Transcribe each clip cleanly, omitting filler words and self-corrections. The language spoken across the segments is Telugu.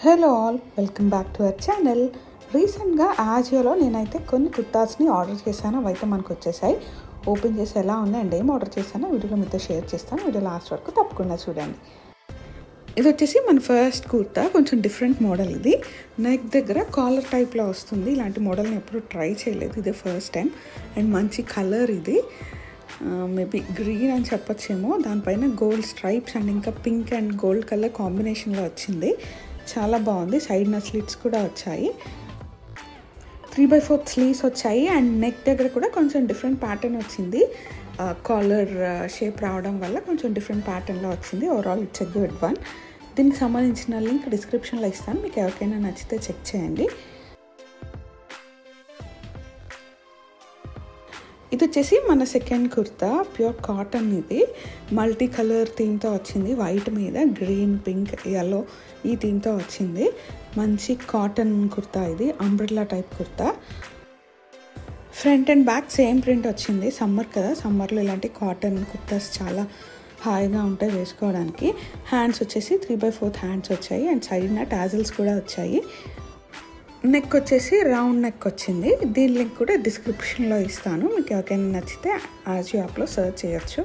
Hello all, welcome back to our channel. రీసెంట్గా ఆజియోలో నేనైతే కొన్ని కుర్తాస్ని ఆర్డర్ చేశాను. అవైతే మనకు వచ్చేసాయి. ఓపెన్ చేసి ఎలా ఉన్నాయి అండ్ ఏం ఆర్డర్ చేశానో వీడియోలో మీతో షేర్ చేస్తాను. వీడియో లాస్ట్ వరకు తప్పకుండా చూడండి. ఇది వచ్చేసి మన ఫస్ట్ కుర్తా, కొంచెం డిఫరెంట్ మోడల్. ఇది నెక్ దగ్గర కాలర్ టైప్లో వస్తుంది. ఇలాంటి మోడల్ని ఎప్పుడు ట్రై చేయలేదు, ఇదే ఫస్ట్ టైం. అండ్ మంచి కలర్ ఇది, మేబీ గ్రీన్ అని చెప్పచ్చేమో. దానిపైన గోల్డ్ స్ట్రైప్స్ అండ్ ఇంకా పింక్ అండ్ గోల్డ్ కలర్ కాంబినేషన్లో వచ్చింది. చాలా బాగుంది. సైడ్న స్లిట్స్ కూడా వచ్చాయి, 3/4 స్లీవ్స్ వచ్చాయి. అండ్ నెక్ దగ్గర కూడా కొంచెం డిఫరెంట్ ప్యాటర్న్ వచ్చింది. కాలర్ షేప్ రావడం వల్ల కొంచెం డిఫరెంట్ ప్యాటర్న్లో వచ్చింది. Overall it's a good one. దీనికి సంబంధించిన లింక్ డిస్క్రిప్షన్లో ఇస్తాను, మీకు ఎవరికైనా నచ్చితే చెక్ చేయండి. ఇది వచ్చేసి మన సెకండ్ కుర్తా, ప్యూర్ కాటన్. ఇది మల్టీ కలర్ థీమ్తో వచ్చింది. వైట్ మీద గ్రీన్, పింక్, యెల్లో ఈ థీమ్తో వచ్చింది. మంచి కాటన్ కుర్తా. ఇది umbrella type kurta. Front and back same print వచ్చింది. సమ్మర్ కదా, సమ్మర్లో ఇలాంటి కాటన్ కుర్తాస్ చాలా హాయిగా ఉంటాయి వేసుకోవడానికి. హ్యాండ్స్ వచ్చేసి 3/4 హ్యాండ్స్ వచ్చాయి అండ్ సైడ్న టాజిల్స్ కూడా వచ్చాయి. నెక్ వచ్చేసి రౌండ్ నెక్ వచ్చింది. దీని లింక్ కూడా డిస్క్రిప్షన్లో ఇస్తాను, మీకు ఎవరికైనా నచ్చితే ఆజియో యాప్లో సర్చ్ చేయొచ్చు.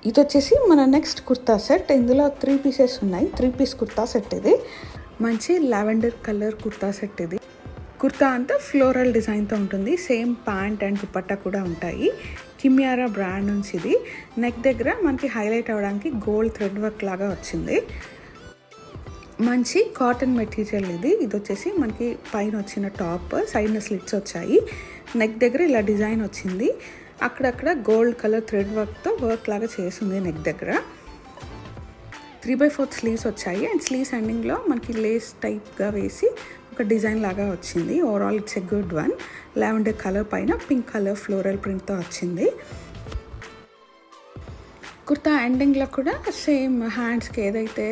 ఇది వచ్చేసి మన నెక్స్ట్ కుర్తా సెట్. ఇందులో 3 పీసెస్ ఉన్నాయి. 3 పీస్ కుర్తా సెట్ ఇది. మంచి లావెండర్ కలర్ కుర్తా సెట్ ఇది. కుర్తా అంతా ఫ్లోరల్ డిజైన్తో ఉంటుంది. సేమ్ ప్యాంట్ అండ్ దుపట్టా కూడా ఉంటాయి. కిమియారా బ్రాండ్ నుంచి ఇది. నెక్ దగ్గర మనకి హైలైట్ అవ్వడానికి గోల్డ్ థ్రెడ్ వర్క్ లాగా వచ్చింది. మంచి కాటన్ మెటీరియల్ ఇది. ఇది వచ్చేసి మనకి పైన వచ్చిన టాప్, సైడ్న స్లిట్స్ వచ్చాయి. నెక్ దగ్గర ఇలా డిజైన్ వచ్చింది. అక్కడక్కడ గోల్డ్ కలర్ థ్రెడ్ వర్క్తో వర్క్ లాగా చేసింది నెక్ దగ్గర. 3/4 స్లీవ్స్ వచ్చాయి అండ్ స్లీవ్స్ ఎండింగ్లో మనకి లేస్ టైప్గా వేసి ఒక డిజైన్ లాగా వచ్చింది. Overall it's a good one. Lavender colour పైన పింక్ కలర్ ఫ్లోరల్ ప్రింట్తో వచ్చింది. కుర్తా ఎండింగ్లో కూడా సేమ్ హ్యాండ్స్కి ఏదైతే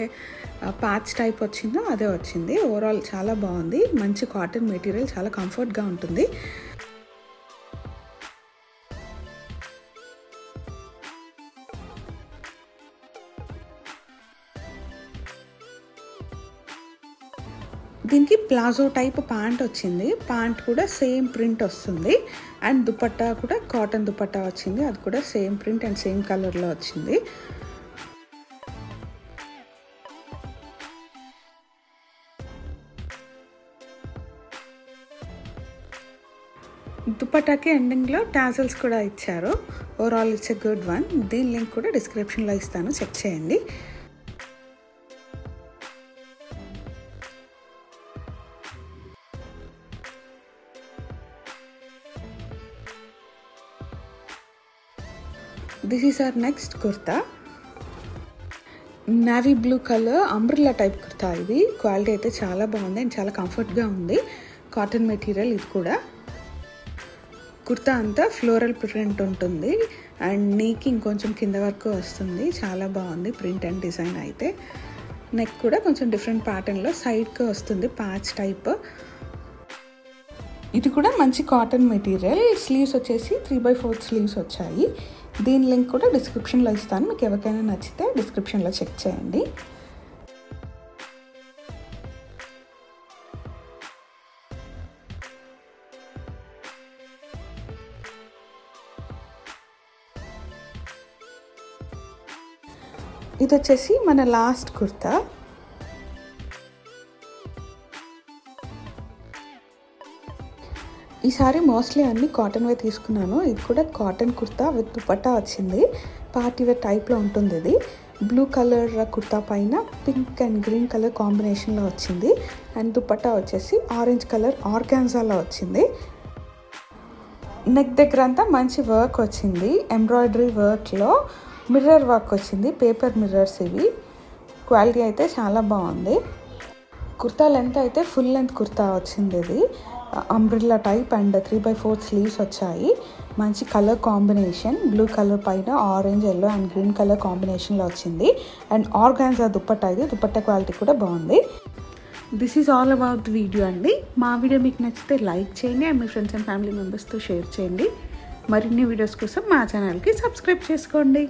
ప్యాచ్ టైప్ వచ్చిందో అదే వచ్చింది. ఓవరాల్ చాలా బాగుంది. మంచి కాటన్ మెటీరియల్, చాలా కంఫర్ట్గా ఉంటుంది. దీనికి ప్లాజో టైప్ ప్యాంట్ వచ్చింది. ప్యాంట్ కూడా సేమ్ ప్రింట్ వస్తుంది. అండ్ దుపట్టా కూడా కాటన్ దుపట్టా వచ్చింది. అది కూడా సేమ్ ప్రింట్ అండ్ సేమ్ కలర్లో వచ్చింది. దుపట్టాకి ఎండింగ్లో టాజల్స్ కూడా ఇచ్చారు. Overall it's a good one. దీని లింక్ కూడా డిస్క్రిప్షన్లో ఇస్తాను, చెక్ చేయండి. This is our next kurta. Navy blue colour umbrella type kurta. ఇది క్వాలిటీ అయితే చాలా బాగుంది అండ్ చాలా కంఫర్ట్గా ఉంది. కాటన్ మెటీరియల్ ఇది కూడా. కుర్తా అంతా ఫ్లోరల్ ప్రింట్ ఉంటుంది అండ్ నీకి ఇంకొంచెం కింద వరకు వస్తుంది. చాలా బాగుంది ప్రింట్ అండ్ డిజైన్ అయితే. నెక్ కూడా కొంచెం డిఫరెంట్ ప్యాటర్న్లో సైడ్కి వస్తుంది, ప్యాచ్ టైప్. ఇది కూడా మంచి కాటన్ మెటీరియల్. స్లీవ్స్ వచ్చేసి 3/4 స్లీవ్స్ వచ్చాయి. దీని లింక్ కూడా డిస్క్రిప్షన్లో ఇస్తాను, మీకు ఎవరికైనా నచ్చితే డిస్క్రిప్షన్లో చెక్ చేయండి. ఇది వచ్చేసి మన లాస్ట్ కుర్తా. ఈసారి మోస్ట్లీ అన్ని కాటన్వే తీసుకున్నాను. ఇది కూడా కాటన్ కుర్తా విత్ దుపట్టా వచ్చింది. పార్టీ వేర్ టైప్లో ఉంటుంది ఇది. బ్లూ కలర్ కుర్తా పైన పింక్ అండ్ గ్రీన్ కలర్ కాంబినేషన్లో వచ్చింది. అండ్ దుపట్టా వచ్చేసి ఆరెంజ్ కలర్ ఆర్గాన్జాలో వచ్చింది. నెక్ దగ్గర అంతా మంచి వర్క్ వచ్చింది. ఎంబ్రాయిడరీ వర్క్లో మిర్రర్ వర్క్ వచ్చింది. పేపర్ మిర్రర్స్ ఇవి. క్వాలిటీ అయితే చాలా బాగుంది. కుర్తా లెంత్ అయితే ఫుల్ లెంత్ కుర్తా వచ్చింది ఇది. అంబ్రిల్లా టైప్ అండ్ 3/4 స్లీవ్స్ వచ్చాయి. మంచి కలర్ కాంబినేషన్, బ్లూ కలర్ పైన orange, yellow and green colour కాంబినేషన్లో వచ్చింది. అండ్ ఆర్గాన్జా దుపట్టా, ఇది దుపట్టా క్వాలిటీ కూడా బాగుంది. This is all about the video అండి. మా వీడియో మీకు నచ్చితే లైక్ చేయండి and me friends and family మెంబర్స్తో షేర్ చేయండి. మరిన్ని వీడియోస్ కోసం మా ఛానల్కి సబ్స్క్రైబ్ చేసుకోండి.